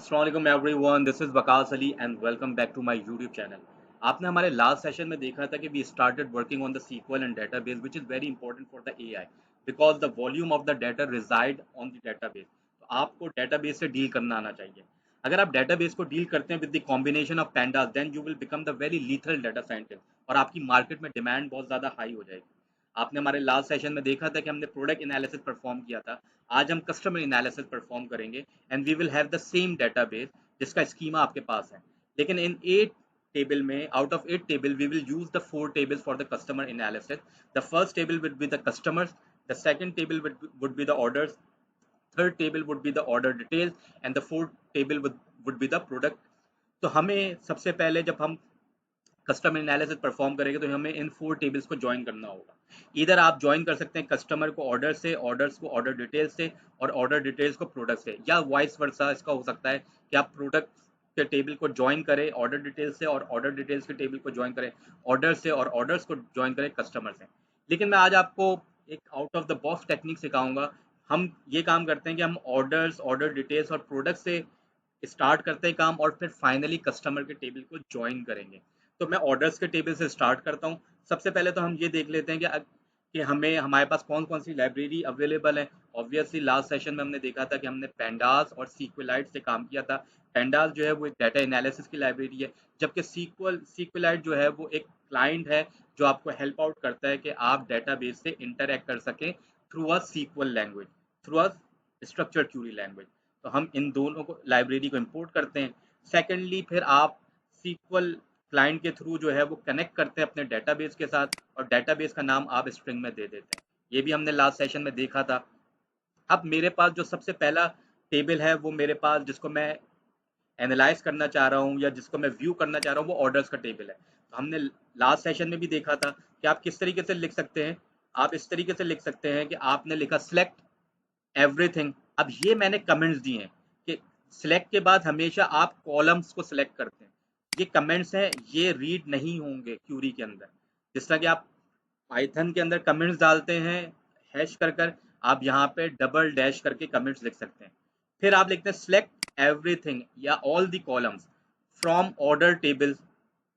अस्सलाम वालेकुम everyone, this is Waqas Ali and welcome back to my YouTube channel. आपने हमारे लास्ट सेशन में देखा था कि we started working on the sequel and database which is very important for the AI because the volume of the data reside on the database. तो आपको database से deal करना आना चाहिए। अगर आप डेटाबेस को डील करते हैं with the combination of pandas then you will become the very lethal data scientist और आपकी मार्केट में डिमांड बहुत ज़्यादा हाई हो जाएगी। आपने हमारे लास्ट सेशन में देखा था कि हमने प्रोडक्ट एनालिसिस परफॉर्म किया था। आज हम कस्टमर एनालिसिस परफॉर्म करेंगे and we will have the same database जिसका स्कीमा आपके पास है। लेकिन इन 8 टेबल में out of 8 table we will use the 4 tables for the customer analysis. The first table would be the customers, the second table would be the orders, third table would be the order details and the fourth table would be the product। तो हमें सबसे पहले जब हम customer analysis perform करेंगे तो हमें इन 4 tables को ज्वाइन करना होगा। इधर आप ज्वाइन कर सकते हैं कस्टमर को ऑर्डर से, ऑर्डर्स को ऑर्डर डिटेल्स से और ऑर्डर डिटेल्स को प्रोडक्ट से, या वाइस वर्सा इसका हो सकता है कि आप प्रोडक्ट के टेबल को ज्वाइन करें ऑर्डर डिटेल्स से और ऑर्डर डिटेल्स के टेबल को ज्वाइन करें ऑर्डर से और ऑर्डर्स को ज्वाइन करें कस्टमर से। लेकिन मैं आज आपको एक out of the box technique सिखाऊंगा। हम ये काम करते हैं कि हम ऑर्डर्स, ऑर्डर डिटेल्स और प्रोडक्ट से स्टार्ट करते हैं काम और फिर फाइनली कस्टमर के टेबल को ज्वाइन करेंगे। तो मैं ऑर्डर्स के टेबल से स्टार्ट करता हूँ। सबसे पहले तो हम ये देख लेते हैं कि हमें हमारे पास कौन कौन सी लाइब्रेरी अवेलेबल है। ऑब्वियसली लास्ट सेशन में हमने देखा था कि हमने पेंडास और सीक्वेलाइट से काम किया था। पेंडास जो है वो एक डाटा एनालिसिस की लाइब्रेरी है, जबकि सीक्वेलाइट जो है वो एक क्लाइंट है जो आपको हेल्प आउट करता है कि आप डेटाबेस से इंटरैक्ट कर सकें through a sequel language, through a structured query language. तो हम इन दोनों को लाइब्रेरी को इंपोर्ट करते हैं। सेकेंडली फिर आप सीक्वल क्लाइंट के थ्रू जो है वो कनेक्ट करते हैं अपने डेटाबेस के साथ और डेटाबेस का नाम आप स्ट्रिंग में दे देते हैं। ये भी हमने लास्ट सेशन में देखा था। अब मेरे पास जो सबसे पहला टेबल है वो मेरे पास जिसको मैं एनालाइज करना चाह रहा हूँ या जिसको मैं व्यू करना चाह रहा हूँ वो ऑर्डर्स का टेबल है। तो हमने लास्ट सेशन में भी देखा था कि आप किस तरीके से लिख सकते हैं। आप इस तरीके से लिख सकते हैं कि आपने लिखा सेलेक्ट एवरीथिंग। अब ये मैंने कमेंट्स दिए हैं कि सिलेक्ट के बाद हमेशा आप कॉलम्स को सिलेक्ट करते हैं। ये कमेंट्स हैं, ये रीड नहीं होंगे क्यूरी के अंदर। जिस तरह कि आप पाइथन के अंदर कमेंट्स डालते हैं हैश कर आप यहाँ पे डबल डैश करके कमेंट्स लिख सकते हैं। फिर आप लिखते हैं सिलेक्ट एवरीथिंग या all the columns from order tables.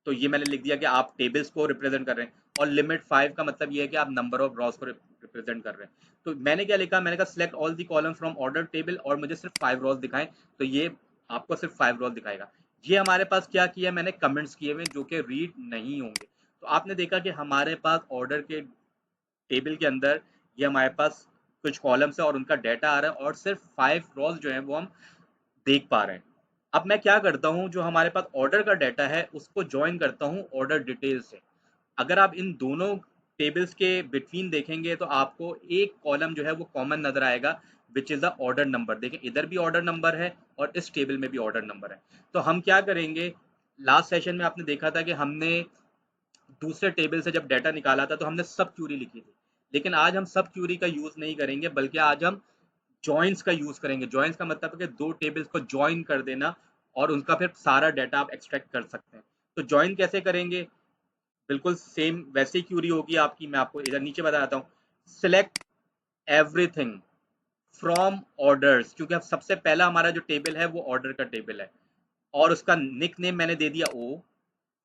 तो ये मैंने लिख दिया कि आप टेबल्स को रिप्रेजेंट कर रहे हैं। और लिमिट 5 का मतलब ये है कि आप नंबर ऑफ रॉस को रिप्रेजेंट कर रहे हैं। तो मैंने क्या लिखा, मैंने कहा select all the column from order table और मुझे सिर्फ 5 रॉस दिखाएं। तो ये आपको सिर्फ 5 रॉस दिखाएगा। ये हमारे पास क्या किया, मैंने कमेंट्स किए हुए जो कि रीड नहीं होंगे। तो आपने देखा कि हमारे पास ऑर्डर के टेबल के अंदर ये हमारे पास कुछ कॉलम्स है और उनका डाटा आ रहा है और सिर्फ 5 रॉस जो है वो हम देख पा रहे हैं। अब मैं क्या करता हूँ, जो हमारे पास ऑर्डर का डाटा है उसको ज्वाइन करता हूँ ऑर्डर डिटेल से। अगर आप इन दोनों टेबल्स के बिटवीन देखेंगे तो आपको एक कॉलम जो है वो कॉमन नजर आएगा which is the order number. देखें इधर भी ऑर्डर नंबर है और इस टेबल में भी ऑर्डर नंबर है। तो हम क्या करेंगे, लास्ट सेशन में आपने देखा था कि हमने दूसरे टेबल से जब डाटा निकाला था तो हमने सब क्यूरी लिखी थी। लेकिन आज हम सब क्यूरी का यूज नहीं करेंगे बल्कि आज हम जॉइंस का यूज करेंगे। जॉइंस का मतलब है कि दो टेबल्स को ज्वाइन कर देना और उनका फिर सारा डाटा आप एक्सट्रैक्ट कर सकते हैं। तो ज्वाइन कैसे करेंगे, बिल्कुल सेम वैसी क्यूरी होगी आपकी। मैं आपको इधर नीचे बताता हूँ, सिलेक्ट एवरीथिंग फ्रॉम ऑर्डर्स, क्योंकि अब सबसे पहला हमारा जो टेबल है वो ऑर्डर का टेबल है और उसका निक नेम मैंने दे दिया ओ।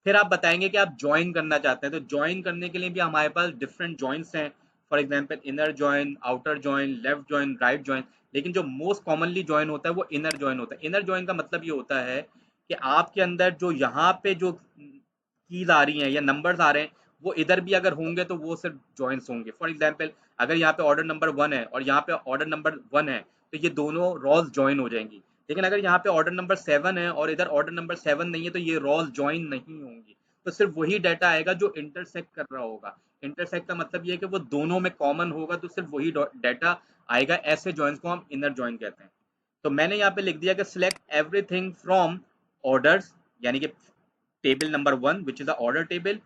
फिर आप बताएंगे कि आप ज्वाइन करना चाहते हैं। तो ज्वाइन करने के लिए भी हमारे पास डिफरेंट जॉइंट्स हैं। For example inner join, outer join, left join, right join. लेकिन जो मोस्ट कॉमनली जॉइन होता है वो इनर जॉइन होता है। इनर जॉइन का मतलब ये होता है कि आपके अंदर जो यहाँ पे जो कीज आ रही हैं या नंबर्स आ रहे हैं वो इधर भी अगर होंगे तो वो सिर्फ जॉइंट्स होंगे। फॉर एग्जांपल अगर यहाँ पे ऑर्डर नंबर 1 है और यहाँ पे ऑर्डर नंबर 1 है तो ये दोनों रॉज ज्वाइन हो जाएंगी। लेकिन अगर यहाँ पे ऑर्डर नंबर 7 है और इधर ऑर्डर नंबर 7 नहीं है तो ये रॉज ज्वाइन नहीं होंगी। तो सिर्फ वही डाटा आएगा जो इंटरसेक्ट कर रहा होगा। इंटरसेक्ट का मतलब ये है कि वो दोनों में कॉमन होगा तो सिर्फ वही डाटा आएगा। ऐसे जॉइंट्स को हम इनर जॉइन कहते हैं। तो मैंने यहाँ पे लिख दिया कि सिलेक्ट एवरीथिंग फ्रॉम ऑर्डर्स, यानी कि table number 1 which is the order table.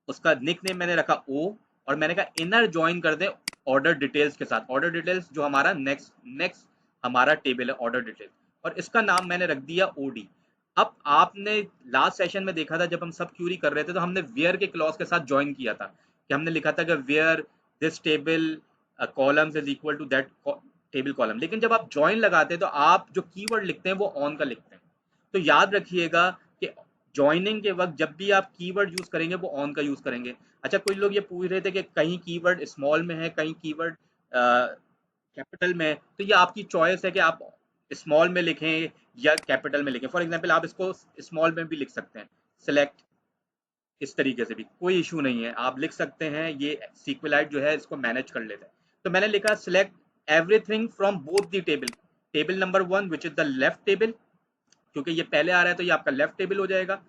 उसका निक नेम मैंने रखा ओ और मैंने कहा इनर ज्वाइन कर दे ऑर्डर डिटेल्स के साथ। ऑर्डर डिटेल्स जो हमारा नेक्स्ट नेक्स्ट हमारा टेबल है ऑर्डर डिटेल, और इसका नाम मैंने रख दिया ओडी। अब आपने लास्ट सेशन में देखा था जब हम सब क्यूरी कर रहे थे तो हमने वेयर के क्लॉज के साथ ज्वाइन किया था कि हमने लिखा था कि where this table columns is equal to that table column. लेकिन जब आप ज्वाइन लगाते हैं तो आप जो कीवर्ड लिखते हैं वो ऑन का लिखते हैं। तो याद रखिएगा कि ज्वाइनिंग के वक्त जब भी आप कीवर्ड यूज करेंगे वो ऑन का यूज करेंगे। अच्छा, कुछ लोग ये पूछ रहे थे कि कहीं कीवर्ड स्मॉल में है, कहीं कीवर्ड कैपिटल में है, तो ये आपकी चॉइस है कि आप स्मॉल में लिखें या कैपिटल में लिखें। फॉर एग्जांपल आप इसको स्मॉल में भी लिख सकते हैं, सिलेक्ट, इस तरीके से भी कोई इशू नहीं है, आप लिख सकते हैं। ये सीक्वेलाइट जो है इसको मैनेज कर लेता है। तो मैंने लिखा select everything from both the table, table number 1 which is the left table, क्योंकि ये पहले आ रहा है तो ये आपका लेफ्ट टेबल हो जाएगा।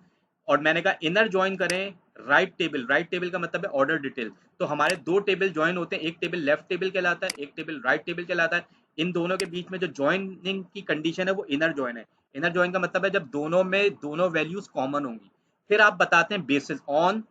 और मैंने कहा इनर ज्वाइन करें राइट टेबल, राइट टेबल का मतलब है ऑर्डर डिटेल। तो हमारे दो टेबल ज्वाइन होते हैं, एक टेबल लेफ्ट टेबल कहलाता है, एक टेबल राइट टेबल कहलाता है। इन दोनों के बीच में जो ज्वाइनिंग की कंडीशन है वो इनर ज्वाइन है। इनर ज्वाइन का मतलब है जब दोनों में दोनों वैल्यूज कॉमन होंगी। फिर आप बताते हैं बेसिस ऑन,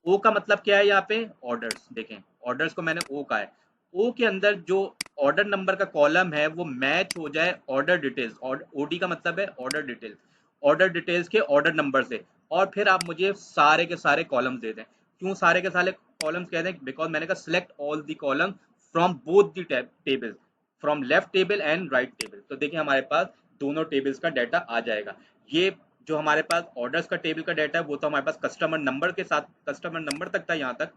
ओ का मतलब क्या है यहाँ पे, ऑर्डर्स। देखें ऑर्डर्स को मैंने ओ का है, ओ के अंदर जो ऑर्डर नंबर का कॉलम है वो मैच हो जाए ऑर्डर डिटेल्स, और ओडी का मतलब है ऑर्डर डिटेल्स, ऑर्डर डिटेल्स के ऑर्डर नंबर से। और फिर आप मुझे सारे के सारे कॉलम्स दे दें। क्यों सारे के सारे कॉलम्स कह दें, बिकॉज मैंने कहा select all the column from both the table, from left table and right table. तो देखिए हमारे पास दोनों टेबल्स का डाटा आ जाएगा। ये जो हमारे पास ऑर्डर्स का टेबल का डाटा है वो तो हमारे पास कस्टमर नंबर के साथ, कस्टमर नंबर तक था यहाँ तक।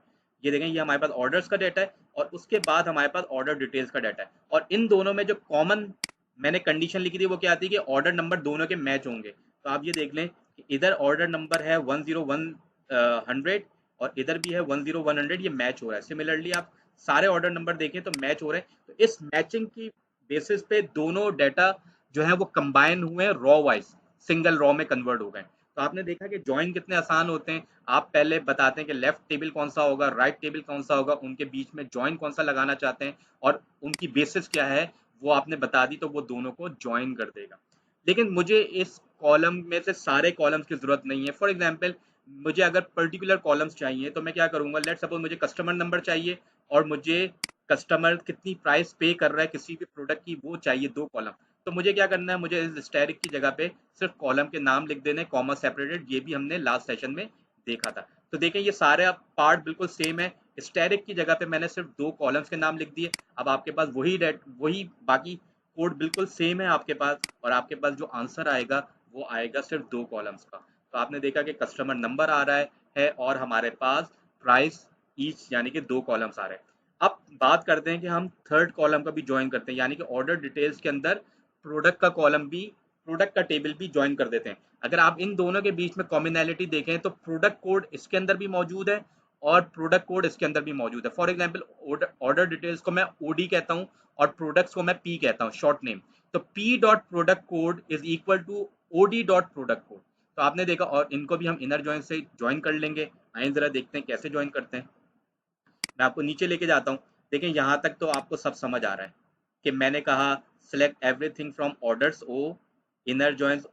ये देखें ये हमारे पास ऑर्डर्स का डाटा है, और उसके बाद हमारे पास ऑर्डर डिटेल्स का डाटा है। और इन दोनों में जो कॉमन मैंने कंडीशन लिखी थी वो क्या आती है कि ऑर्डर नंबर दोनों के मैच होंगे। तो आप ये देख लें कि इधर ऑर्डर नंबर है 10100 और इधर भी है 10100, ये मैच हो रहा है। सिमिलरली आप सारे ऑर्डर नंबर देखें तो मैच हो रहे हैं। तो इस मैचिंग की बेसिस पे दोनों डाटा जो है वो कंबाइन हुए हैं, रॉ वाइज सिंगल रॉ में कन्वर्ट हो गए। तो आपने देखा कि ज्वाइन कितने आसान होते हैं। आप पहले बताते हैं कि लेफ्ट टेबल कौन सा होगा, राइट टेबल कौन सा होगा, उनके बीच में ज्वाइन कौन सा लगाना चाहते हैं और उनकी बेसिस क्या है वो आपने बता दी, तो वो दोनों को ज्वाइन कर देगा। लेकिन मुझे इस कॉलम में से सारे कॉलम्स की जरूरत नहीं है। फॉर एग्जाम्पल मुझे अगर पर्टिकुलर कॉलम्स चाहिए तो मैं क्या करूंगा, लेट सपोज मुझे कस्टमर नंबर चाहिए और मुझे कस्टमर कितनी प्राइस पे कर रहा है किसी भी प्रोडक्ट की वो चाहिए, दो कॉलम। तो मुझे क्या करना है, मुझे इस स्टैटिक की जगह पे सिर्फ कॉलम के नाम लिख देने, कॉमा सेपरेटेड। ये भी हमने लास्ट सेशन में देखा था। तो देखें ये सारे पार्ट बिल्कुल सेम है। स्टैटिक की जगह पे मैंने सिर्फ दो कॉलम्स के नाम लिख दिए। अब आपके पास वही बाकी कोड बिल्कुल सेम है आपके पास, और आपके पास जो आंसर आएगा वो आएगा सिर्फ दो कॉलम्स का। तो आपने देखा कि कस्टमर नंबर आ रहा है और हमारे पास प्राइस ईच यानी कि दो कॉलम्स आ रहे हैं। अब बात करते हैं कि हम थर्ड कॉलम का भी ज्वाइन करते हैं, यानी कि ऑर्डर डिटेल्स के अंदर प्रोडक्ट का कॉलम भी, प्रोडक्ट का टेबल भी ज्वाइन कर देते हैं। अगर आप इन दोनों के बीच में कॉम्बिनैलिटी देखें तो प्रोडक्ट कोड इसके अंदर भी मौजूद है और प्रोडक्ट कोड इसके अंदर भी मौजूद है। फॉर एग्जाम्पल ऑर्डर डिटेल्स को मैं ओडी कहता हूँ और प्रोडक्ट्स को मैं पी कहता हूँ, शॉर्ट नेम। तो P dot product code is equal to OD dot product code. तो आपने देखा, और इनको भी हम इनर ज्वाइन से ज्वाइन कर लेंगे। आइए जरा देखते हैं कैसे ज्वाइन करते हैं। मैं आपको नीचे लेके जाता हूँ। देखें यहाँ तक तो आपको सब समझ आ रहा है कि मैंने कहा select everything from orders O inner joins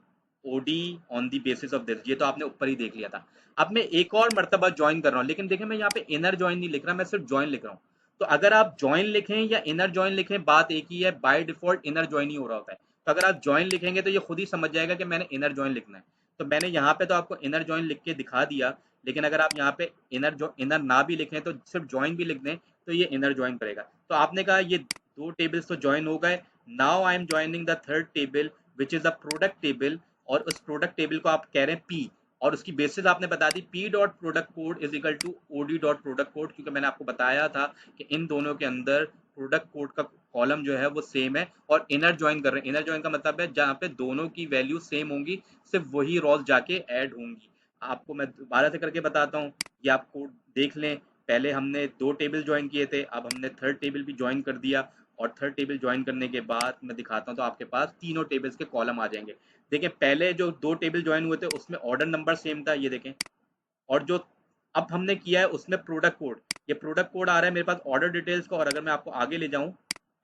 OD on the basis of this. ये तो आपने ऊपर ही देख लिया था। अब मैं एक और मर्तबा ज्वाइन कर रहा हूँ, लेकिन देखें मैं यहाँ पे इनर ज्वाइन नहीं लिख रहा, मैं सिर्फ ज्वाइन लिख रहा हूँ। तो अगर आप ज्वाइन लिखें या इनर ज्वाइन लिखें बात एक ही है, बाय डिफॉल्ट इनर ज्वाइन ही हो रहा होता है। तो अगर आप ज्वाइन लिखेंगे तो ये खुद ही समझ जाएगा कि मैंने इनर ज्वाइन लिखना है। तो मैंने यहाँ पे तो आपको इनर ज्वाइन लिख के दिखा दिया, लेकिन अगर आप यहाँ पे इनर ना भी लिखें तो सिर्फ ज्वाइन भी लिख दें तो ये इनर ज्वाइन करेगा। तो आपने कहा ये दो टेबल्स तो ज्वाइन हो गए। Now I am joining the third table which is the product table, और उस प्रोडक्ट टेबल को आप कह रहे हैं पी, और उसकी बेसिस आपने बता दी P dot product code is equal to OD dot product code, क्योंकि मैंने आपको बताया था कि इन दोनों के अंदर प्रोडक्ट कोड का कॉलम जो है वो सेम है। और इनर ज्वाइन कर रहे हैं, इनर ज्वाइन का मतलब है जहाँ पे दोनों की वैल्यू सेम होंगी, सिर्फ वही रॉज जाके ऐड होंगी। आपको मैं दोबारा से करके बताता हूँ, ये आप कोड देख लें। पहले हमने दो टेबल ज्वाइन किए थे, अब हमने थर्ड टेबल भी ज्वाइन कर दिया, और थर्ड टेबल ज्वाइन करने के बाद मैं दिखाता हूँ तो आपके पास तीनों टेबल्स के कॉलम आ जाएंगे। देखें पहले जो दो टेबल ज्वाइन हुए थे उसमें ऑर्डर नंबर सेम था, ये देखें। और जो अब हमने किया है उसमें प्रोडक्ट कोड, ये प्रोडक्ट कोड आ रहा है मेरे पास ऑर्डर डिटेल्स का। और अगर मैं आपको आगे ले जाऊं,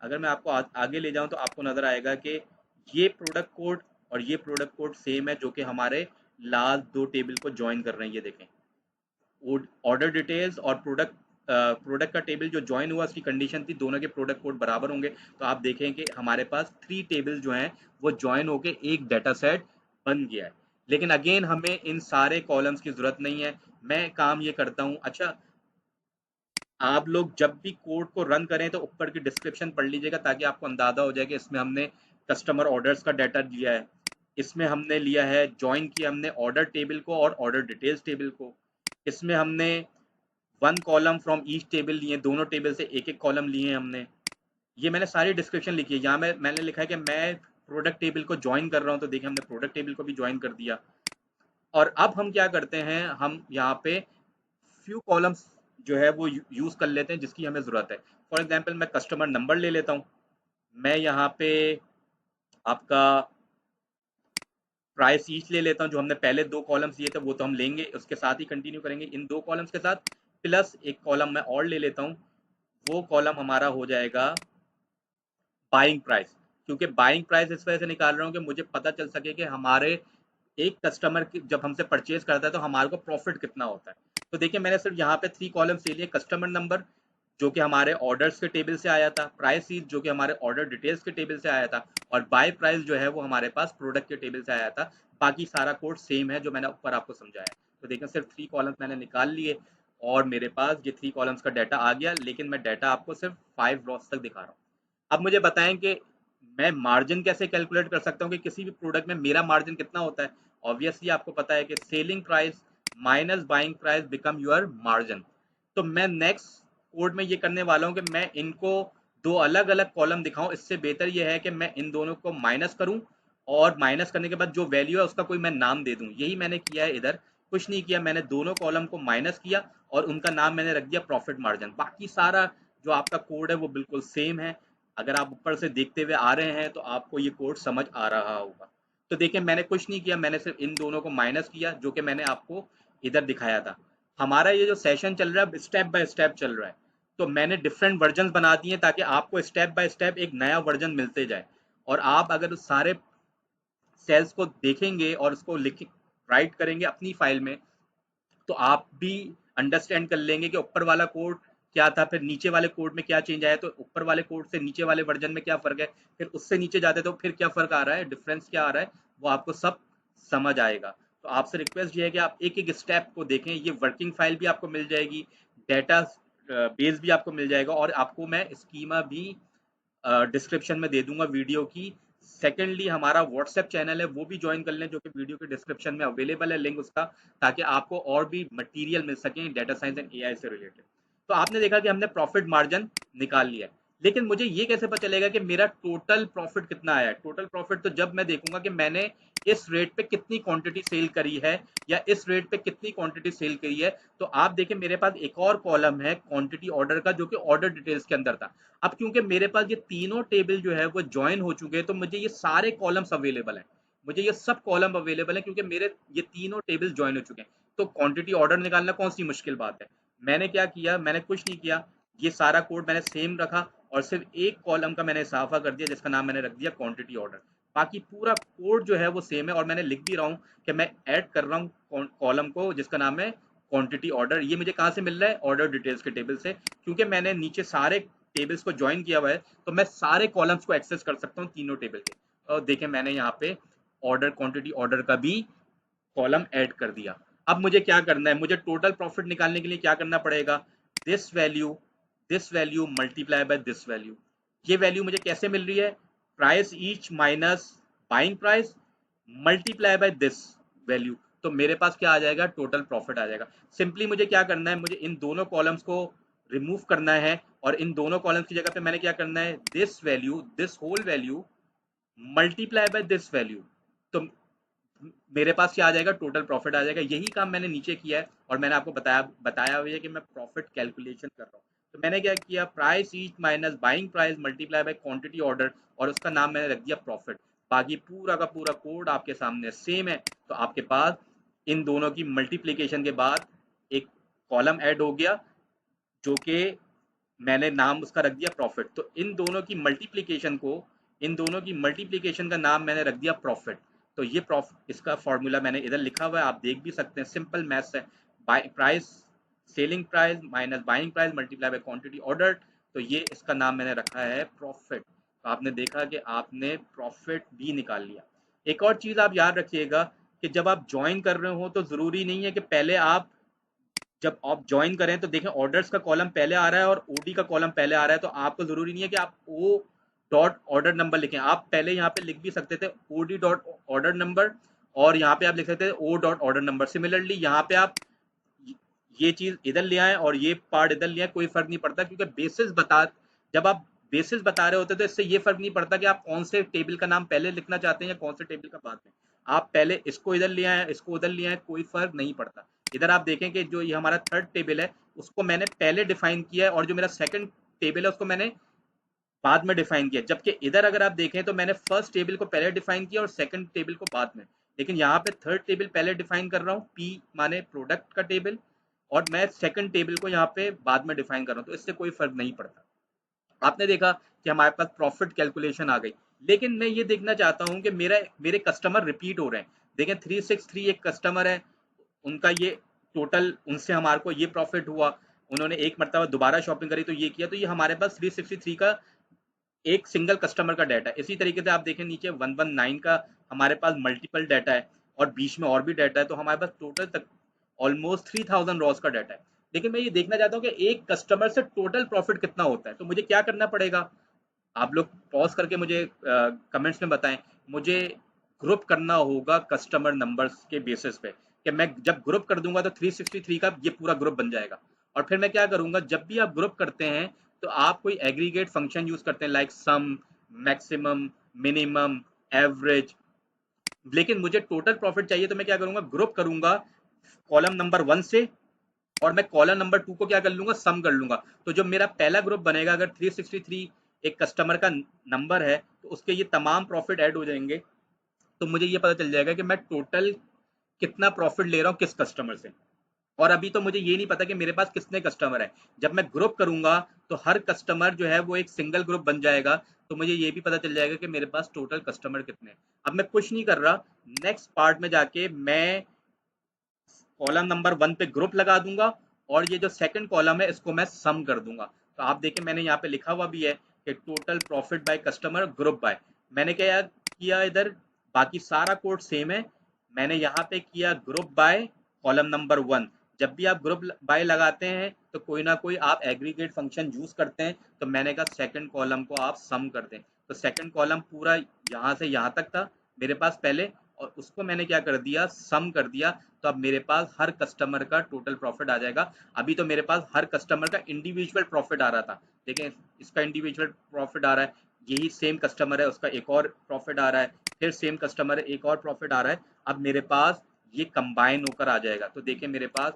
अगर मैं आपको आगे ले जाऊं तो आपको नजर आएगा कि ये प्रोडक्ट कोड और ये प्रोडक्ट कोड सेम है, जो कि हमारे लास्ट दो टेबल को ज्वाइन कर रहे हैं। ये देखें ऑर्डर डिटेल्स और प्रोडक्ट का टेबल जो ज्वाइन हुआ उसकी कंडीशन थी दोनों के प्रोडक्ट कोड बराबर होंगे। तो आप देखें कि हमारे पास थ्री टेबल जो हैं वो ज्वाइन होके एक डाटा सेट बन गया है। लेकिन अगेन हमें इन सारे कॉलम्स की जरूरत नहीं है। मैं काम ये करता हूँ, अच्छा आप लोग जब भी कोड को रन करें तो ऊपर की डिस्क्रिप्शन पढ़ लीजिएगा ताकि आपको अंदाजा हो जाए कि इसमें हमने कस्टमर ऑर्डर्स का डाटा दिया है, इसमें हमने लिया है, ज्वाइन किया हमने ऑर्डर टेबल को और ऑर्डर डिटेल्स टेबल को। इसमें हमने one column from each table लिए, दोनों टेबल से एक एक कॉलम लिए हैं हमने। ये मैंने सारी डिस्क्रिप्शन लिखी है। यहाँ मैंने लिखा है कि मैं प्रोडक्ट टेबल को ज्वाइन कर रहा हूँ, तो देखिए हमने प्रोडक्ट टेबल को भी ज्वाइन कर दिया। और अब हम क्या करते हैं, हम यहाँ पे फ्यू कॉलम्स जो है वो यूज कर लेते हैं जिसकी हमें जरूरत है। फॉर एग्जांपल मैं कस्टमर नंबर ले लेता हूँ। मैं यहाँ पे आपका प्राइस ईच ले लेता हूँ, जो हमने पहले दो कॉलम्स दिए थे वो तो हम लेंगे, उसके साथ ही कंटिन्यू करेंगे इन दो कॉलम्स के साथ, प्लस एक कॉलम मैं और ले लेता हूँ। वो कॉलम हमारा हो जाएगा बाइंग प्राइस। क्योंकि बाइंग प्राइस इस वजह से निकाल रहा हूँ कि मुझे पता चल सके कि हमारे एक कस्टमर जब हमसे परचेज करता है तो हमारे को प्रॉफिट कितना होता है। तो देखिए मैंने सिर्फ यहाँ पे थ्री कॉलम्स ले लिए। कस्टमर नंबर जो कि हमारे ऑर्डर्स के टेबल से आया था, प्राइस शीट जो कि हमारे ऑर्डर डिटेल्स के टेबल से आया था, और बाय प्राइस जो है वो हमारे पास प्रोडक्ट के टेबल से आया था। बाकी सारा कोड सेम है जो मैंने ऊपर आपको समझाया। तो देखिए सिर्फ थ्री कॉलम्स मैंने निकाल लिए और मेरे पास ये थ्री कॉलम्स का डाटा आ गया, लेकिन मैं डाटा आपको सिर्फ 5 रॉस तक दिखा रहा हूँ। अब मुझे बताएं कि मैं मार्जिन कैसे कैलकुलेट कर सकता हूँ कि किसी भी प्रोडक्ट में मेरा मार्जिन कितना होता है। ऑब्वियसली आपको पता है कि selling price minus buying price become your margin. तो मैं नेक्स्ट कोड में ये करने वाला हूँ कि मैं इनको दो अलग अलग कॉलम दिखाऊं। इससे बेहतर ये है कि मैं इन दोनों को माइनस करूं और माइनस करने के बाद जो वैल्यू है उसका कोई मैं नाम दे दूं। यही मैंने किया है इधर, कुछ नहीं किया। मैंने दोनों कॉलम को माइनस किया और उनका नाम मैंने रख दिया प्रॉफिट मार्जिन। बाकी सारा जो आपका कोड है वो बिल्कुल सेम है। अगर आप ऊपर से देखते हुए आ रहे हैं तो आपको ये कोड समझ आ रहा होगा। तो देखिए मैंने कुछ नहीं किया, मैंने सिर्फ इन दोनों को माइनस किया जो कि मैंने आपको इधर दिखाया था। हमारा ये जो सेशन चल रहा है स्टेप बाय स्टेप चल रहा है। तो मैंने डिफरेंट वर्जन बना दिए ताकि आपको स्टेप बाय स्टेप एक नया वर्जन मिलते जाए। और आप अगर उस सारे सेल्स को देखेंगे और उसको लिख राइट करेंगे अपनी फाइल में, तो आप भी अंडरस्टैंड कर लेंगे कि ऊपर वाला कोड क्या था, फिर नीचे वाले कोड में क्या चेंज आया, तो ऊपर वाले कोड से नीचे वाले वर्जन में क्या फ़र्क है, फिर उससे नीचे जाते तो फिर क्या फ़र्क आ रहा है, डिफरेंस क्या आ रहा है, वो आपको सब समझ आएगा। तो आपसे रिक्वेस्ट ये है कि आप एक एक स्टेप को देखें। ये वर्किंग फाइल भी आपको मिल जाएगी, डेटा बेस भी आपको मिल जाएगा, और आपको मैं स्कीमा भी डिस्क्रिप्शन में दे दूंगा वीडियो की। सेकेंडली हमारा व्हाट्सएप चैनल है वो भी ज्वाइन कर लें, जो कि वीडियो के डिस्क्रिप्शन में अवेलेबल है लिंक उसका, ताकि आपको और भी मटेरियल मिल सके डेटा साइंस एंड एआई से रिलेटेड। तो आपने देखा कि हमने प्रॉफिट मार्जिन निकाल लिया है, लेकिन मुझे ये कैसे पता चलेगा कि मेरा टोटल प्रॉफिट कितना आया है। टोटल प्रॉफिट तो जब मैं देखूंगा कि मैंने इस रेट पे कितनी क्वांटिटी सेल करी है या इस रेट पे कितनी क्वांटिटी सेल करी है। तो आप देखिए मेरे पास एक और कॉलम है क्वांटिटी ऑर्डर का, जो कि ऑर्डर डिटेल्स के अंदर था। अब क्योंकि मेरे पास ये तीनों टेबल जो है वो ज्वाइन हो चुके हैं, तो मुझे ये सारे कॉलम्स अवेलेबल हैं। मुझे ये सब कॉलम अवेलेबल है क्योंकि मेरे ये तीनों टेबल ज्वाइन हो चुके हैं। तो क्वांटिटी ऑर्डर निकालना कौन सी मुश्किल बात है। मैंने क्या किया, मैंने कुछ नहीं किया, ये सारा कोड मैंने सेम रखा और सिर्फ एक कॉलम का मैंने इजाफा कर दिया जिसका नाम मैंने रख दिया क्वांटिटी ऑर्डर। बाकी पूरा कोड जो है वो सेम है, और मैंने लिख भी रहा हूँ कि मैं ऐड कर रहा हूँ कॉलम को जिसका नाम है क्वांटिटी ऑर्डर। ये मुझे कहाँ से मिल रहा है, ऑर्डर डिटेल्स के टेबल से। क्योंकि मैंने नीचे सारे टेबल्स को ज्वाइन किया हुआ है, तो मैं सारे कॉलम्स को एक्सेस कर सकता हूँ तीनों टेबल के। और देखें मैंने यहाँ पे ऑर्डर क्वांटिटी ऑर्डर का भी कॉलम ऐड कर दिया। अब मुझे क्या करना है, मुझे टोटल प्रॉफिट निकालने के लिए क्या करना पड़ेगा, this value multiply by this value. ये वैल्यू मुझे कैसे मिल रही है, price each minus buying price multiply by this value. तो मेरे पास क्या आ जाएगा, टोटल प्रॉफिट आ जाएगा। सिंपली मुझे क्या करना है, मुझे इन दोनों कॉलम्स को रिमूव करना है, और इन दोनों कॉलम्स की जगह पे मैंने क्या करना है, this value this whole value multiply by this value. तो मेरे पास क्या आ जाएगा, टोटल प्रॉफिट आ जाएगा। यही काम मैंने नीचे किया है, और मैंने आपको बताया हुआ है कि मैं प्रॉफिट कैलकुलेशन कर रहा हूँ। तो मैंने क्या किया, price each minus buying price multiply by quantity order, और उसका नाम मैंने रख दिया प्रॉफिट। बाकी पूरा का पूरा कोड आपके सामने सेम है। तो आपके पास इन दोनों की मल्टीप्लीकेशन के बाद एक कॉलम ऐड हो गया जो कि मैंने नाम उसका रख दिया प्रॉफिट। तो इन दोनों की मल्टीप्लिकेशन का नाम मैंने रख दिया प्रॉफिट। तो ये प्रॉफिट, इसका फॉर्मूला मैंने इधर लिखा हुआ है, आप देख भी सकते हैं, सिंपल मैथ्स है। Price selling price minus buying price multiply by quantity order. तो ये इसका नाम मैंने रखा है प्रॉफिट। तो आपने देखा कि आपने प्रॉफिट भी निकाल लिया। एक और चीज़ आप याद रखिएगा कि जब आप ज्वाइन कर रहे हो तो ज़रूरी नहीं है कि पहले आप, जब आप ज्वाइन करें तो देखें ऑर्डर्स का कॉलम पहले आ रहा है और ओडी का कॉलम पहले आ रहा है। तो आपको जरूरी नहीं है कि आप ओ डॉट ऑर्डर नंबर लिखें। आप पहले यहाँ पे लिख भी सकते थे ओडी डॉट ऑर्डर नंबर, और यहाँ पे आप लिख सकते थे O dot order number. Similarly यहाँ पे आप ये चीज इधर ले आए और ये पार्ट इधर ले आए, कोई फर्क नहीं पड़ता, क्योंकि बेसिस बता, जब आप बेसिस बता रहे होते तो इससे ये फर्क नहीं पड़ता कि आप कौन से टेबल का नाम पहले लिखना चाहते हैं या कौन से टेबल का बाद में। आप पहले इसको इधर ले आए, इसको उधर ले आए, कोई फर्क नहीं पड़ता। इधर आप देखें कि जो ये हमारा थर्ड टेबल है उसको मैंने पहले डिफाइन किया है, और जो मेरा सेकंड टेबल है उसको मैंने बाद में डिफाइन किया। जबकि इधर अगर आप देखें तो मैंने फर्स्ट टेबल को पहले डिफाइन किया और सेकंड टेबल को बाद में, लेकिन यहाँ पे थर्ड टेबल पहले डिफाइन कर रहा हूँ, पी माने प्रोडक्ट का टेबल, और मैं सेकंड टेबल को यहाँ पे बाद में डिफाइन कर रहा हूँ, तो इससे कोई फर्क नहीं पड़ता। आपने देखा कि हमारे पास प्रॉफिट कैलकुलेशन आ गई, लेकिन मैं ये देखना चाहता हूँ कि मेरे कस्टमर रिपीट हो रहे हैं। देखें 363 एक कस्टमर है, उनका ये टोटल, उनसे हमारे को ये प्रॉफिट हुआ, उन्होंने एक मरतबा दोबारा शॉपिंग करी तो ये किया, तो ये हमारे पास 363 का एक सिंगल कस्टमर का डाटा है। इसी तरीके से आप देखें नीचे 119 का हमारे पास मल्टीपल डाटा है, और बीच में और भी डाटा है, तो हमारे पास टोटल तक ऑलमोस्ट 3000 रॉस का डाटा है। लेकिन मैं ये देखना चाहता हूँ कि एक कस्टमर से टोटल प्रॉफिट कितना होता है, तो मुझे क्या करना पड़ेगा। आप लोग पॉज करके मुझे कमेंट्स में बताएं। मुझे ग्रुप करना होगा कस्टमर नंबर्स के बेसिस पे, कि मैं जब ग्रुप कर दूंगा तो 363 का ये पूरा ग्रुप बन जाएगा। और फिर मैं क्या करूंगा, जब भी आप ग्रुप करते हैं तो आप कोई एग्रीगेट फंक्शन यूज करते हैं, like sum, maximum, minimum, average. लेकिन मुझे टोटल प्रॉफिट चाहिए, तो मैं क्या करूंगा, ग्रुप करूंगा कॉलम नंबर 1 से, और मैं कॉलम नंबर 2 को क्या कर लूंगा, सम कर लूंगा। तो जो मेरा पहला ग्रुप बनेगा, अगर 363 एक कस्टमर का नंबर है तो उसके ये तमाम प्रॉफिट ऐड हो जाएंगे, तो मुझे ये पता चल जाएगा कि मैं टोटल कितना प्रॉफिट ले रहा हूँ किस कस्टमर से। और अभी तो मुझे ये नहीं पता कि मेरे पास कितने कस्टमर है। जब मैं ग्रुप करूंगा तो हर कस्टमर जो है वो एक सिंगल ग्रुप बन जाएगा, तो मुझे ये भी पता चल जाएगा कि मेरे पास टोटल कस्टमर कितने हैं। अब मैं कुछ नहीं कर रहा, नेक्स्ट पार्ट में जाके मैं कॉलम नंबर 1 पे ग्रुप लगा दूंगा, और ये जो सेकंड कॉलम है इसको मैं सम कर दूंगा। तो आप देखें मैंने यहाँ पे लिखा हुआ भी है कि total profit by customer group by. मैंने क्या किया इधर, बाकी सारा कोड सेम है, मैंने यहाँ पे किया ग्रुप बाय कॉलम नंबर 1। जब भी आप ग्रुप बाय लगाते हैं तो कोई ना कोई आप एग्रीगेट फंक्शन यूज करते हैं, तो मैंने कहा सेकंड कॉलम को आप सम कर दें। तो सेकंड कॉलम पूरा यहाँ से यहाँ तक था मेरे पास पहले, और उसको मैंने क्या कर दिया, सम कर दिया। तो अब मेरे पास हर कस्टमर का टोटल प्रॉफिट आ जाएगा। अभी तो मेरे पास हर कस्टमर का इंडिविजुअल प्रॉफिट आ रहा था, देखें इसका इंडिविजुअल प्रॉफिट आ रहा है, यही सेम कस्टमर है उसका एक और प्रॉफिट आ रहा है, फिर सेम कस्टमर है एक और प्रॉफिट आ रहा है। अब मेरे पास ये कंबाइन होकर आ जाएगा, तो देखिए मेरे पास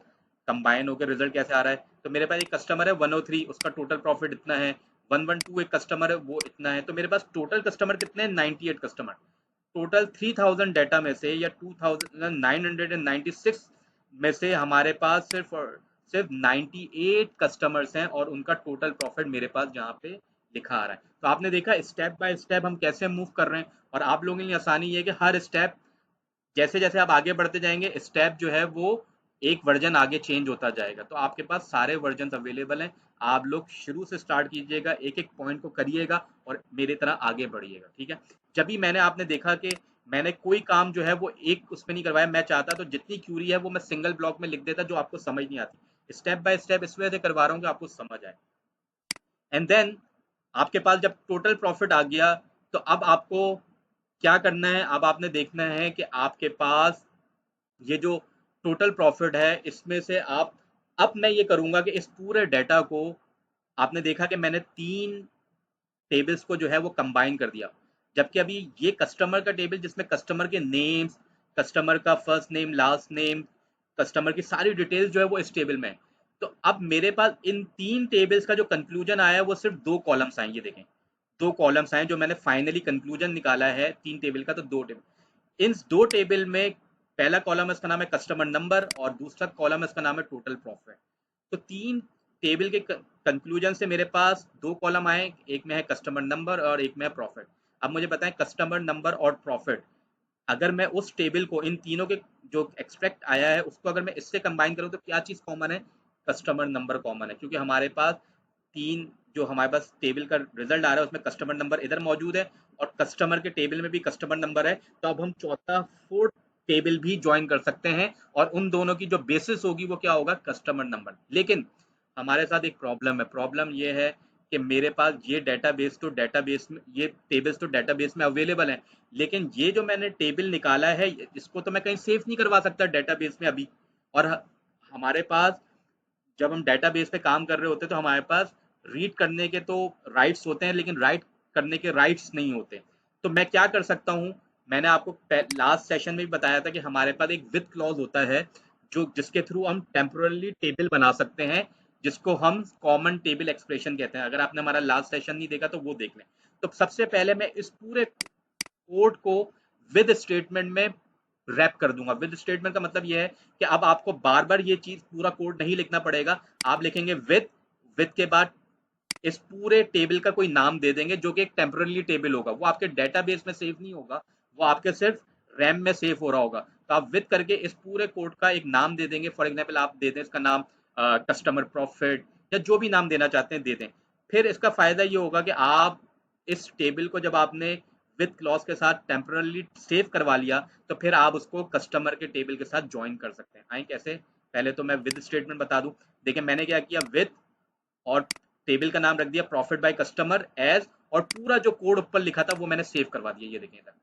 कंबाइन होकर रिजल्ट कैसे आ रहा है। तो मेरे पास एक कस्टमर है 103, उसका टोटल प्रॉफिट इतना है। 112 एक कस्टमर है, वो इतना है। तो मेरे पास टोटल कस्टमर कितने हैं, 98 कस्टमर। टोटल 3000 डाटा में से या 2996 में से हमारे पास सिर्फ 98 कस्टमर्स हैं, और उनका टोटल प्रॉफिट मेरे पास यहाँ पे लिखा आ रहा है। तो आपने देखा स्टेप बाय स्टेप हम कैसे मूव कर रहे हैं, और आप लोगों के लिए आसानी ये है कि हर स्टेप जैसे जैसे आप आगे बढ़ते जाएंगे, स्टेप जो है वो एक वर्जन आगे चेंज होता जाएगा। तो आपके पास सारे वर्जन अवेलेबल हैं। आप लोग शुरू से स्टार्ट कीजिएगा, एक एक पॉइंट को करिएगा और मेरी तरह आगे बढ़िएगा, ठीक है। जब भी मैंने आपने देखा कि मैंने कोई काम जो है वो एक उसमें नहीं करवाया, मैं चाहता तो जितनी क्यूरी है वो मैं सिंगल ब्लॉक में लिख देता जो आपको समझ नहीं आती। स्टेप बाय स्टेप इस वजह से करवा रहा हूँ कि आपको समझ आए। एंड देन आपके पास जब टोटल प्रॉफिट आ गया, तो अब आपको क्या करना है, अब आपने देखना है कि आपके पास ये जो टोटल प्रॉफिट है इसमें से आप, अब मैं ये करूंगा कि इस पूरे डाटा को, आपने देखा कि मैंने 3 टेबल्स को जो है वो कंबाइन कर दिया। जबकि अभी ये कस्टमर का टेबल जिसमें कस्टमर के नेम्स, कस्टमर का first name, last name, customer की सारी डिटेल्स जो है वो इस टेबल में है। तो अब मेरे पास इन 3 टेबल्स का जो कंक्लूजन आया है वो सिर्फ 2 कॉलम्स आए, ये देखें 2 कॉलम्स आए जो मैंने फाइनली कंक्लूजन निकाला है 3 टेबल का, तो 2 टेबल। इन 2 टेबल में पहला कॉलम इसका नाम है कस्टमर नंबर, और दूसरा कॉलम इसका नाम है टोटल प्रॉफिट। तो 3 टेबल के कंक्लूजन से मेरे पास 2 कॉलम आए, एक में है कस्टमर नंबर और एक में है प्रॉफिट। अब मुझे बताएं कस्टमर नंबर और प्रॉफिट, अगर मैं उस टेबल को इन तीनों के जो एक्सट्रैक्ट आया है उसको अगर मैं इससे कंबाइन करूं तो क्या चीज कॉमन है, कस्टमर नंबर कॉमन है, क्योंकि हमारे पास 3 जो हमारे पास टेबल का रिजल्ट आ रहा है उसमें कस्टमर नंबर इधर मौजूद है और कस्टमर के टेबल में भी कस्टमर नंबर है। तो अब हम चौथा फोर्थ टेबल भी ज्वाइन कर सकते हैं, और उन दोनों की जो बेसिस होगी वो क्या होगा, कस्टमर नंबर। लेकिन हमारे साथ एक प्रॉब्लम है, प्रॉब्लम ये है कि मेरे पास ये डेटाबेस तो डेटाबेस में, ये टेबल्स तो डेटाबेस में अवेलेबल हैं, लेकिन ये जो मैंने टेबल निकाला है इसको तो मैं कहीं सेव नहीं करवा सकता डेटाबेस में अभी। और हमारे पास जब हम डेटाबेस पे काम कर रहे होते हैं तो हमारे पास रीड करने के तो राइट्स होते हैं, लेकिन राइट करने के राइट्स नहीं होते। तो मैं क्या कर सकता हूँ, मैंने आपको लास्ट सेशन में भी बताया था कि हमारे पास एक विद क्लॉज होता है जो जिसके थ्रू हम टेम्पोरली टेबल बना सकते हैं, जिसको हम कॉमन टेबल एक्सप्रेशन कहते हैं। अगर आपने हमारा लास्ट सेशन नहीं देखा तो वो देख लें। तो सबसे पहले मैं इस पूरे कोड को विद स्टेटमेंट में रैप कर दूंगा। विद स्टेटमेंट का मतलब ये है कि अब आपको बार बार ये चीज पूरा कोड नहीं लिखना पड़ेगा। आप लिखेंगे विद, विद के बाद इस पूरे टेबल का कोई नाम दे देंगे जो कि एक टेम्पररी टेबल होगा, वो आपके डेटाबेस में सेव नहीं होगा, वो आपके सिर्फ रैम में सेव हो रहा होगा। तो आप विद करके इस पूरे कोड का एक नाम दे देंगे। फॉर एग्जाम्पल आप दे दें इसका नाम कस्टमर प्रॉफिट, या जो भी नाम देना चाहते हैं दे दें। फिर इसका फायदा ये होगा कि आप इस टेबल को जब आपने विद क्लॉज के साथ टेम्परली सेव करवा लिया तो फिर आप उसको कस्टमर के टेबल के साथ ज्वाइन कर सकते हैं। आए कैसे, पहले तो मैं विद स्टेटमेंट बता दूं। देखिए मैंने क्या किया, विद और टेबल का नाम रख दिया प्रॉफिट बाय कस्टमर एज, और पूरा जो कोड ऊपर लिखा था वो मैंने सेव करवा दिया, ये देखें इधर।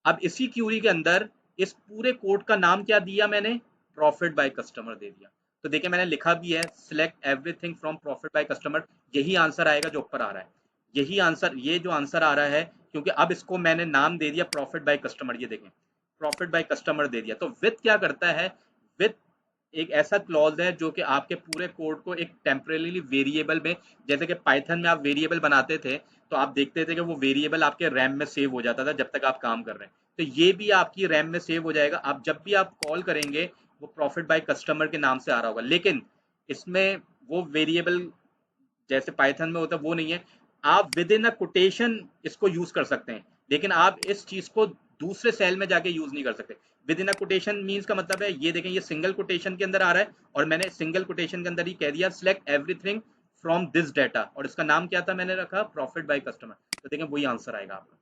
अब इसी क्यूरी के अंदर इस पूरे कोड का नाम क्या दिया मैंने, प्रॉफिट बाय कस्टमर दे दिया। तो देखिए मैंने लिखा भी है select everything from profit by customer, यही आंसर आएगा जो ऊपर आ रहा है। यही आंसर, ये जो आंसर आ रहा है, क्योंकि अब इसको मैंने नाम दे दिया प्रॉफिट बाय कस्टमर। ये देखें प्रॉफिट बाय कस्टमर दे दिया। तो विद क्या करता है, विद एक ऐसा क्लॉज है जो कि आपके पूरे कोड को एक टेम्परेली वेरिएबल में, जैसे कि पाइथन में आप वेरिएबल बनाते थे तो आप देखते थे कि वो वेरिएबल आपके रैम में सेव हो जाता था जब तक आप काम कर रहे हैं। तो ये भी आपकी रैम में सेव हो जाएगा। आप जब भी आप कॉल करेंगे वो प्रॉफिट बाय कस्टमर के नाम से आ रहा होगा, लेकिन इसमें वो वेरिएबल जैसे पाइथन में होता है वो नहीं है। आप विद इन अ कोटेशन इसको यूज कर सकते हैं, लेकिन आप इस चीज को दूसरे सेल में जाके यूज नहीं कर सकते। With in a quotation means का मतलब है, ये देखें ये सिंगल कोटेशन के अंदर आ रहा है और मैंने सिंगल कोटेशन के अंदर ही कह दिया select everything from this data, और इसका नाम क्या था मैंने रखा प्रॉफिट बाय कस्टमर। तो देखें वही आंसर आएगा आपका।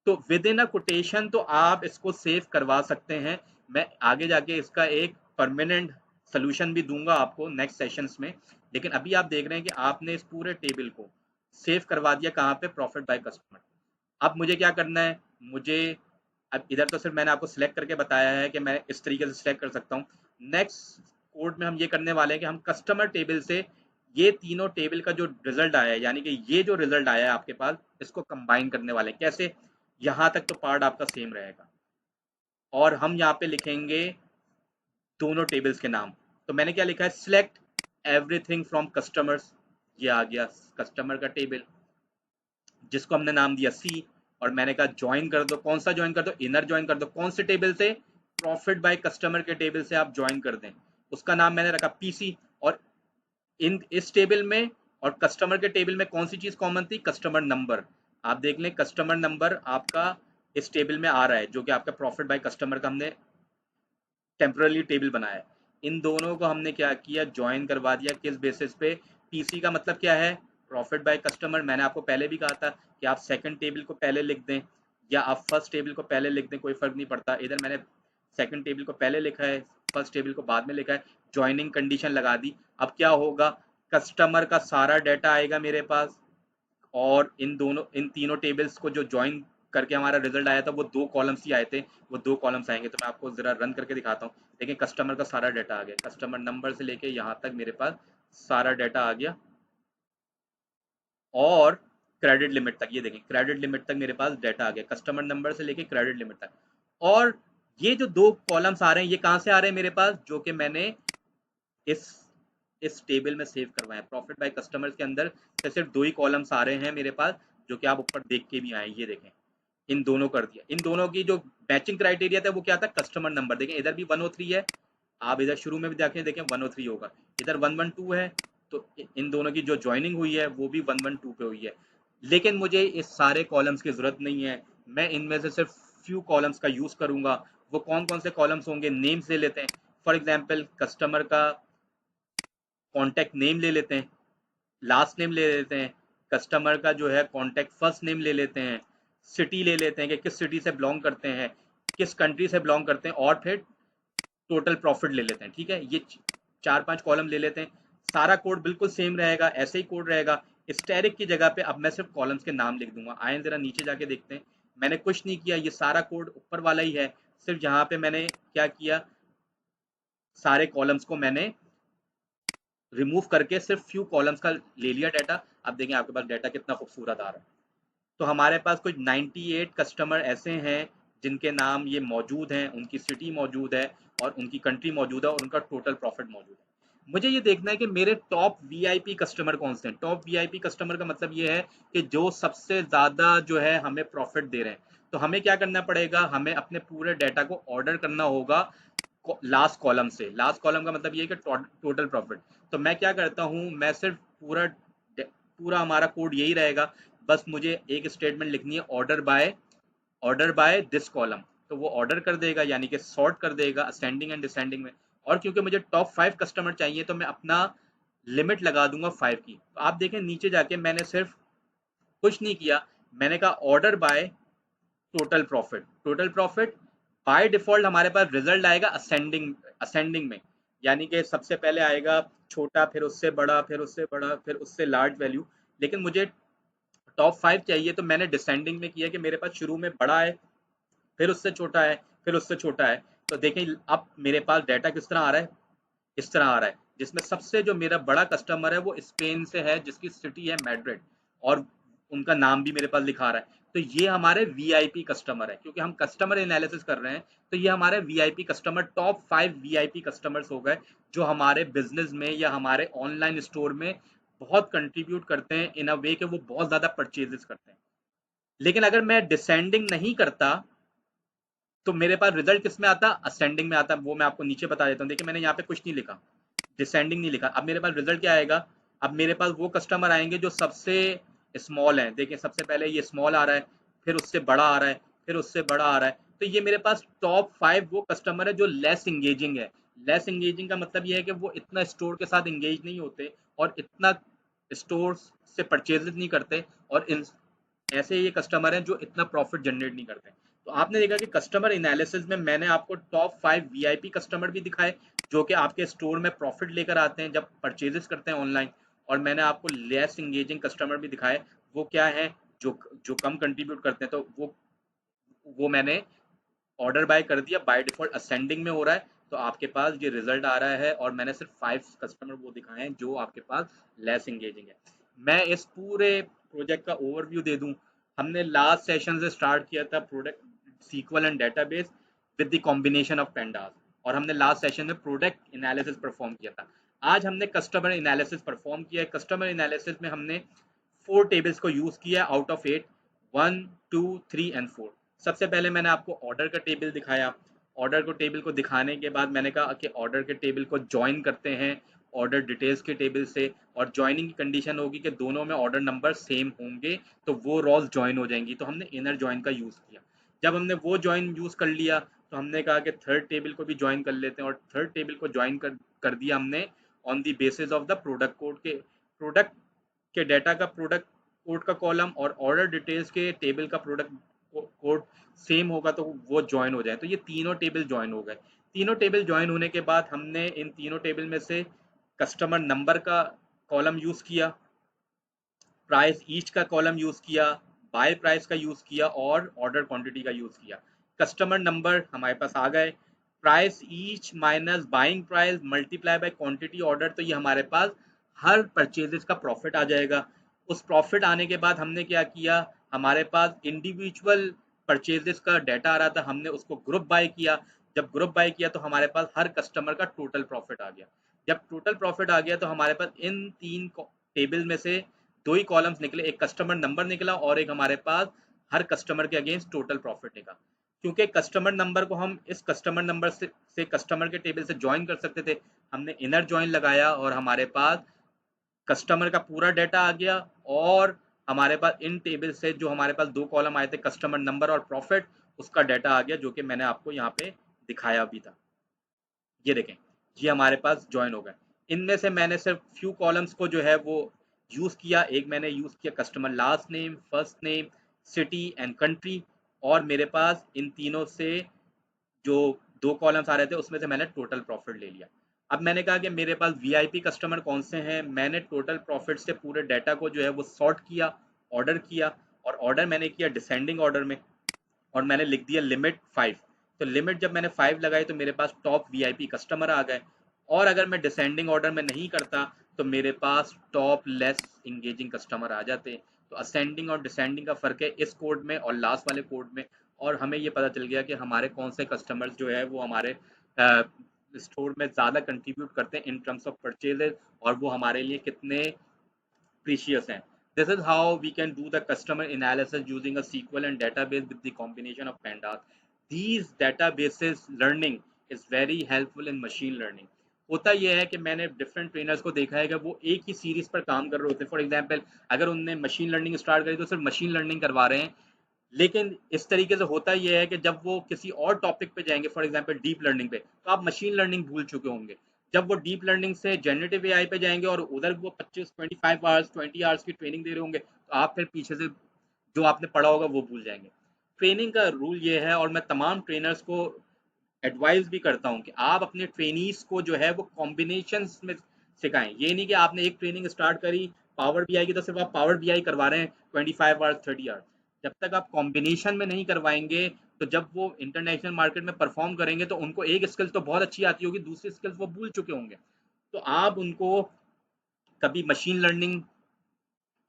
तो विद इन अ कोटेशन तो आप इसको सेव करवा सकते हैं। मैं आगे जाके इसका एक परमानेंट सोल्यूशन भी दूंगा आपको नेक्स्ट सेशंस में। लेकिन अभी आप देख रहे हैं कि आपने इस पूरे टेबल को सेव करवा दिया कहाँ पे, प्रॉफिट बाय कस्टमर। अब मुझे क्या करना है, मुझे अब इधर तो सिर्फ मैंने आपको सिलेक्ट करके बताया है कि मैं इस तरीके से सिलेक्ट कर सकता हूँ। नेक्स्ट कोड में हम ये करने वाले हैं कि हम कस्टमर टेबल से ये तीनों टेबल का जो रिजल्ट आया है, यानी कि ये जो रिजल्ट आया है आपके पास, इसको कंबाइन करने वाले हैं। कैसे, यहाँ तक तो पार्ट आपका सेम रहेगा और हम यहाँ पे लिखेंगे दोनों टेबल्स के नाम। तो मैंने क्या लिखा है, सिलेक्ट एवरीथिंग फ्रॉम कस्टमर्स, ये आ गया कस्टमर का टेबल जिसको हमने नाम दिया सी। और मैंने कहा ज्वाइन कर दो, कौन सा ज्वाइन कर दो, इनर ज्वाइन कर दो। कौन से टेबल से, प्रॉफिट बाय कस्टमर के टेबल से आप ज्वाइन कर दें। उसका नाम मैंने रखा पीसी। और इन इस टेबल में और कस्टमर के टेबल में कौन सी चीज कॉमन थी, कस्टमर नंबर। आप देख लें कस्टमर नंबर आपका इस टेबल में आ रहा है जो कि आपका प्रॉफिट बाय कस्टमर का हमने टेम्पररी टेबल बनाया है। इन दोनों को हमने क्या किया, ज्वाइन करवा दिया। किस बेसिस पे, पीसी का मतलब क्या है, प्रॉफिट बाय कस्टमर। मैंने आपको पहले भी कहा था कि आप सेकंड टेबल को पहले लिख दें या आप फर्स्ट टेबल को पहले लिख दें, कोई फर्क नहीं पड़ता। इधर मैंने सेकंड टेबल को पहले लिखा है, फर्स्ट टेबल को बाद में लिखा है, ज्वाइनिंग कंडीशन लगा दी। अब क्या होगा, कस्टमर का सारा डाटा आएगा मेरे पास, और इन तीनों टेबल्स को जो ज्वाइन करके हमारा रिजल्ट आया था वो दो कॉलम्स ही आए थे, वो दो कॉलम्स आएंगे। तो मैं आपको जरा रन करके दिखाता हूँ। देखिए कस्टमर का सारा डाटा आ गया, कस्टमर नंबर से लेके यहाँ तक मेरे पास सारा डाटा आ गया, और क्रेडिट लिमिट तक। ये देखें क्रेडिट लिमिट तक मेरे पास डाटा आ गया, कस्टमर नंबर से लेके क्रेडिट लिमिट तक। और ये जो दो कॉलम्स आ रहे हैं ये कहाँ से आ रहे हैं मेरे पास, जो कि मैंने इस इस टेबल में सेव करवाए हैं। प्रॉफिट बाय कस्टमर्स के अंदर से सिर्फ दो ही कॉलम्स आ रहे हैं मेरे पास, जो कि आप ऊपर देख के भी आए। ये देखें इन दोनों कर दिया। इन दोनों की जो मैचिंग क्राइटेरिया था वो क्या था, कस्टमर नंबर। देखें इधर भी 103 है, आप इधर शुरू में भी देखें 103 होगा, इधर 112 है। तो इन दोनों की जो ज्वाइनिंग हुई है वो भी 112 पे हुई है। लेकिन मुझे इस सारे कॉलम्स की जरूरत नहीं है, मैं इनमें से सिर्फ फ्यू कॉलम्स का यूज करूंगा। वो कौन कौन से कॉलम्स होंगे, नेम्स ले लेते हैं। फॉर एग्जाम्पल कस्टमर का कॉन्टैक्ट नेम ले लेते हैं, लास्ट नेम ले लेते हैं, कस्टमर का जो है कॉन्टैक्ट फर्स्ट नेम ले लेते हैं, सिटी ले लेते हैं कि किस सिटी से बिलोंग करते हैं, किस कंट्री से बिलोंग करते हैं, और फिर टोटल प्रॉफिट ले लेते हैं। ठीक है, ये चार पांच कॉलम ले लेते हैं। सारा कोड बिल्कुल सेम रहेगा, ऐसे ही कोड रहेगा। स्टैटिक की जगह पे अब मैं सिर्फ कॉलम्स के नाम लिख दूंगा। आए जरा नीचे जाके देखते हैं, मैंने कुछ नहीं किया, ये सारा कोड ऊपर वाला ही है। सिर्फ यहाँ पे मैंने क्या किया, सारे कॉलम्स को मैंने रिमूव करके सिर्फ फ्यू कॉलम्स का ले लिया डाटा। अब देखें आपके पास डाटा कितना खूबसूरत आ रहा है। तो हमारे पास कुछ 98 कस्टमर ऐसे हैं जिनके नाम ये मौजूद हैं, उनकी सिटी मौजूद है और उनकी कंट्री मौजूद है और उनका टोटल प्रॉफिट मौजूद है। मुझे ये देखना है कि मेरे टॉप वीआईपी कस्टमर कौन से हैं। टॉप वीआईपी कस्टमर का मतलब ये है कि जो सबसे ज़्यादा जो है हमें प्रॉफिट दे रहे हैं। तो हमें क्या करना पड़ेगा, हमें अपने पूरे डाटा को ऑर्डर करना होगा लास्ट कॉलम से। लास्ट कॉलम का मतलब ये है कि टोटल प्रॉफिट। तो मैं क्या करता हूँ, मैं सिर्फ पूरा हमारा कोड यही रहेगा। बस मुझे एक स्टेटमेंट लिखनी है, ऑर्डर बाय दिस कॉलम। तो वो ऑर्डर कर देगा, यानी कि सॉर्ट कर देगा असेंडिंग एंड डिसेंडिंग में। और क्योंकि मुझे टॉप 5 कस्टमर चाहिए तो मैं अपना लिमिट लगा दूंगा 5 की। तो आप देखें नीचे जाके मैंने सिर्फ कुछ नहीं किया, मैंने कहा order by total profit. By default हमारे पास रिजल्ट आएगा असेंडिंग असेंडिंग में, यानी कि सबसे पहले आएगा छोटा, फिर उससे बड़ा, फिर उससे बड़ा, फिर उससे लार्ज वैल्यू। लेकिन मुझे टॉप 5 चाहिए तो मैंने डिसेंडिंग में किया कि मेरे पास शुरू में बड़ा है, फिर उससे छोटा है, फिर उससे छोटा है। तो देखें अब मेरे पास डाटा किस तरह आ रहा है, इस तरह आ रहा है, जिसमें सबसे जो मेरा बड़ा कस्टमर है वो स्पेन से है, जिसकी सिटी है मैड्रिड, और उनका नाम भी मेरे पास लिखा रहा है। तो ये हमारे वीआईपी कस्टमर है, क्योंकि हम कस्टमर एनालिसिस कर रहे हैं। तो ये हमारे VIP customer, top 5 VIP customers हो गए, जो हमारे बिजनेस में या हमारे ऑनलाइन स्टोर में बहुत कंट्रीब्यूट करते हैं इन अ वे कि वो बहुत ज्यादा परचेजेस करते हैं। लेकिन अगर मैं डिसेंडिंग नहीं करता तो मेरे पास रिजल्ट किस में आता, असेंडिंग में आता। वो मैं आपको नीचे बता देता हूँ। देखिए मैंने यहाँ पे कुछ नहीं लिखा, डिसेंडिंग नहीं लिखा। अब मेरे पास रिजल्ट क्या आएगा, अब मेरे पास वो कस्टमर आएंगे जो सबसे स्मॉल है। देखिए सबसे पहले ये स्मॉल आ रहा है, फिर उससे बड़ा आ रहा है, फिर उससे बड़ा आ रहा है। तो ये मेरे पास टॉप 5 वो कस्टमर है जो लेस इंगेजिंग है। लेस इंगेजिंग का मतलब ये है कि वो इतना स्टोर के साथ इंगेज नहीं होते और इतना स्टोर से परचेज नहीं करते, और ऐसे ये कस्टमर हैं जो इतना प्रॉफिट जनरेट नहीं करते। तो आपने देखा कि कस्टमर एनालिसिस में मैंने आपको टॉप 5 वीआईपी कस्टमर भी दिखाए, जो कि आपके स्टोर में प्रॉफिट लेकर आते हैं जब परचेजेस करते हैं ऑनलाइन। और मैंने आपको लेस इंगेजिंग कस्टमर भी दिखाए, वो क्या है, जो जो कम कंट्रीब्यूट करते हैं। तो वो मैंने ऑर्डर बाय कर दिया, बाय डिफॉल्ट असेंडिंग में हो रहा है। तो आपके पास ये रिजल्ट आ रहा है, और मैंने सिर्फ 5 कस्टमर वो दिखाए हैं जो आपके पास लेस इंगेजिंग है। मैं इस पूरे प्रोजेक्ट का ओवरव्यू दे दूं। हमने लास्ट सेशन से स्टार्ट किया था product sequel and database with the combination of pandas, और हमने लास्ट सेशन में प्रोडक्ट एनालिसिस परफॉर्म किया था। आज हमने कस्टमर एनालिसिस परफॉर्म किया है। कस्टमर एनालिसिस में हमने 4 टेबल्स को यूज किया आउट ऑफ 8, 1, 2, 3 एंड 4। सबसे पहले मैंने आपको ऑर्डर का टेबल दिखाया। ऑर्डर को टेबल को दिखाने के बाद मैंने कहा कि ऑर्डर के टेबल को ज्वाइन करते हैं ऑर्डर डिटेल्स के टेबल से, और ज्वाइनिंग की कंडीशन होगी कि दोनों में ऑर्डर नंबर सेम होंगे, तो वो रॉल्स ज्वाइन हो जाएंगी। तो हमने इनर ज्वाइन का यूज़ किया। जब हमने वो ज्वाइन यूज़ कर लिया तो हमने कहा कि थर्ड टेबल को भी ज्वाइन कर लेते हैं, और थर्ड टेबल को ज्वाइन कर दिया हमने on the basis of the product के डाटा का प्रोडक्ट कोड का कॉलम, और ऑर्डर डिटेल्स के टेबल का प्रोडक्ट कोड सेम होगा तो वो ज्वाइन हो जाए। तो ये तीनों टेबल ज्वाइन हो गए। तीनों टेबल ज्वाइन होने के बाद हमने इन तीनों टेबल में से कस्टमर नंबर का कॉलम यूज किया, प्राइस ईच का कॉलम यूज किया, बाय प्राइस का यूज किया, और ऑर्डर क्वांटिटी का यूज किया। कस्टमर नंबर हमारे पास आ गए, price each minus buying price multiply by quantity order, तो ये हमारे पास हर परचेजेस का प्रॉफिट आ जाएगा। उस प्रॉफिट आने के बाद हमने क्या किया, हमारे पास इंडिविजुअल परचेजेस का डाटा आ रहा था, हमने उसको ग्रुप बाय किया। जब ग्रुप बाय किया तो हमारे पास हर कस्टमर का टोटल प्रॉफिट आ गया। जब टोटल प्रॉफिट आ गया तो हमारे पास इन तीन टेबल में से दो ही कॉलम्स निकले, एक कस्टमर नंबर निकला और एक हमारे पास हर कस्टमर के अगेंस्ट टोटल प्रॉफिट निकला। क्योंकि कस्टमर नंबर को हम इस कस्टमर नंबर से कस्टमर के टेबल से ज्वाइन कर सकते थे, हमने इनर ज्वाइन लगाया और हमारे पास कस्टमर का पूरा डाटा आ गया। और हमारे पास इन टेबल से जो हमारे पास दो कॉलम आए थे, कस्टमर नंबर और प्रॉफिट, उसका डाटा आ गया, जो कि मैंने आपको यहाँ पे दिखाया भी था। ये देखें, ये हमारे पास ज्वाइन हो गए। इनमें से मैंने सिर्फ फ्यू कॉलम्स को जो है वो यूज़ किया। एक मैंने यूज़ किया customer last name, first name, city and country, और मेरे पास इन तीनों से जो दो कॉलम्स आ रहे थे उसमें से मैंने टोटल प्रॉफिट ले लिया। अब मैंने कहा कि मेरे पास वीआईपी कस्टमर कौन से हैं, मैंने टोटल प्रॉफिट से पूरे डाटा को जो है वो सॉर्ट किया, ऑर्डर किया, और ऑर्डर मैंने किया डिसेंडिंग ऑर्डर में, और मैंने लिख दिया लिमिट 5। तो लिमिट जब मैंने 5 लगाई तो मेरे पास टॉप वीआईपी कस्टमर आ गए। और अगर मैं डिसेंडिंग ऑर्डर में नहीं करता तो मेरे पास टॉप लेस इंगेजिंग कस्टमर आ जाते। तो असेंडिंग और डिसेंडिंग का फ़र्क है इस कोड में और लास्ट वाले कोड में। और हमें ये पता चल गया कि हमारे कौन से कस्टमर्स जो है वो हमारे स्टोर में ज़्यादा कंट्रीब्यूट करते हैं इन टर्म्स ऑफ परचेजेज, और वो हमारे लिए कितने precious हैं. This is how we can do the customer analysis using a SQL and database with the combination of pandas. These databases learning is very helpful in machine learning. होता यह है कि मैंने डिफरेंट ट्रेनर्स को देखा है कि वो एक ही सीरीज पर काम कर रहे होते हैं। फॉर एग्जांपल अगर उनने मशीन लर्निंग स्टार्ट करी तो सिर्फ मशीन लर्निंग करवा रहे हैं, लेकिन इस तरीके से होता यह है कि जब वो किसी और टॉपिक पे जाएंगे, फॉर एग्जांपल डीप लर्निंग पे, तो आप मशीन लर्निंग भूल चुके होंगे। जब वो डीप लर्निंग से जनरेटिव एआई पे जाएंगे और उधर वो 25 आवर्स 20 आवर्स की ट्रेनिंग दे रहे होंगे, तो आप फिर पीछे से जो आपने पढ़ा होगा वो भूल जाएंगे। ट्रेनिंग का रूल ये है, और मैं तमाम ट्रेनर्स को एडवाइस भी करता हूँ कि आप अपने ट्रेनीज को जो है वो कॉम्बिनेशन में सिखाएं। ये नहीं कि आपने एक ट्रेनिंग स्टार्ट करी पावर बीआई की तो सिर्फ आप पावर बीआई करवा रहे हैं 25 आवर्स 30 आवर्स। जब तक आप कॉम्बिनेशन में नहीं करवाएंगे, तो जब वो इंटरनेशनल मार्केट में परफॉर्म करेंगे तो उनको एक स्किल तो बहुत अच्छी आती होगी, दूसरी स्किल्स वो भूल चुके होंगे। तो आप उनको कभी मशीन लर्निंग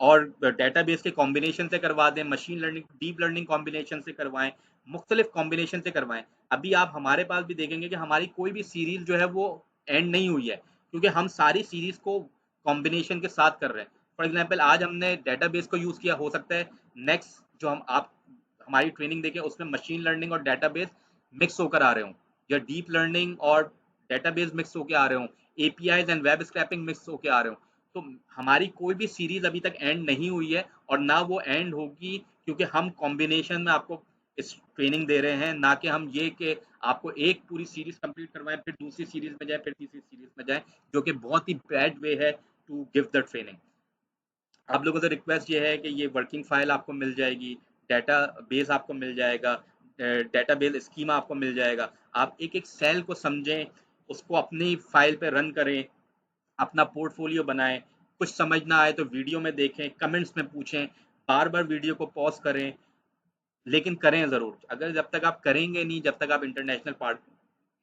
और डेटाबेस के कॉम्बिनेशन से करवा दें, machine learning deep learning combination से करवाएं, मुख्तलिफ कॉम्बिनेशन से करवाएं। अभी आप हमारे पास भी देखेंगे कि हमारी कोई भी सीरीज जो है वो एंड नहीं हुई है, क्योंकि हम सारी सीरीज को कॉम्बिनेशन के साथ कर रहे हैं। फॉर एग्जाम्पल आज हमने डेटाबेस को यूज़ किया, हो सकता है नेक्स्ट जो हम आप हमारी ट्रेनिंग देखें उसमें मशीन लर्निंग और डेटाबेस मिक्स होकर आ रहे हों, या डीप लर्निंग और डेटाबेस मिक्स होकर आ रहे हों, APIs and web scrapping mix होकर आ रहे हों। तो हमारी कोई भी सीरीज अभी तक एंड नहीं हुई है, और ना वो एंड होगी, क्योंकि हम कॉम्बिनेशन में आपको इस ट्रेनिंग दे रहे हैं, ना कि हम ये कि आपको एक पूरी सीरीज कंप्लीट करवाएं फिर दूसरी सीरीज में जाए फिर तीसरी सीरीज में जाए, जो कि बहुत ही बैड वे है टू गिव द ट्रेनिंग। आप लोगों से रिक्वेस्ट ये है कि ये वर्किंग फाइल आपको मिल जाएगी, डेटा बेस आपको मिल जाएगा, डेटा बेस स्कीमा आपको मिल जाएगा। आप एक एक सेल को समझें, उसको अपनी फाइल पे रन करें, अपना पोर्टफोलियो बनाएं। कुछ समझ ना आए तो वीडियो में देखें, कमेंट्स में पूछें, बार बार वीडियो को पॉज करें, लेकिन करें ज़रूर। अगर जब तक आप करेंगे नहीं, जब तक आप इंटरनेशनल पार्ट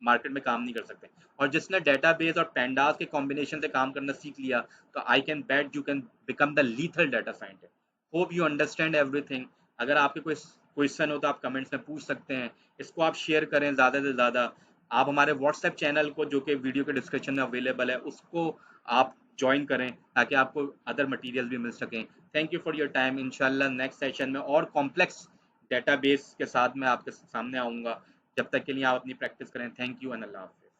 मार्केट में काम नहीं कर सकते। और जिसने डेटाबेस और पैंडास के कॉम्बिनेशन से काम करना सीख लिया, तो I can bet you can become the lethal data scientist. Hope you understand everything. अगर आपके कोई क्वेश्चन हो तो आप कमेंट्स में पूछ सकते हैं। इसको आप शेयर करें ज़्यादा से ज़्यादा। आप हमारे व्हाट्सएप चैनल को, जो कि वीडियो के डिस्क्रिप्शन में अवेलेबल है, उसको आप ज्वाइन करें ताकि आपको अदर मटेरियल भी मिल सकें। Thank you for your time. इंशाल्लाह नेक्स्ट सेशन में और कॉम्प्लेक्स डेटाबेस के साथ मैं आपके सामने आऊँगा। जब तक के लिए आप अपनी प्रैक्टिस करें। थैंक यू एंड अल्लाह हाफ़िज़।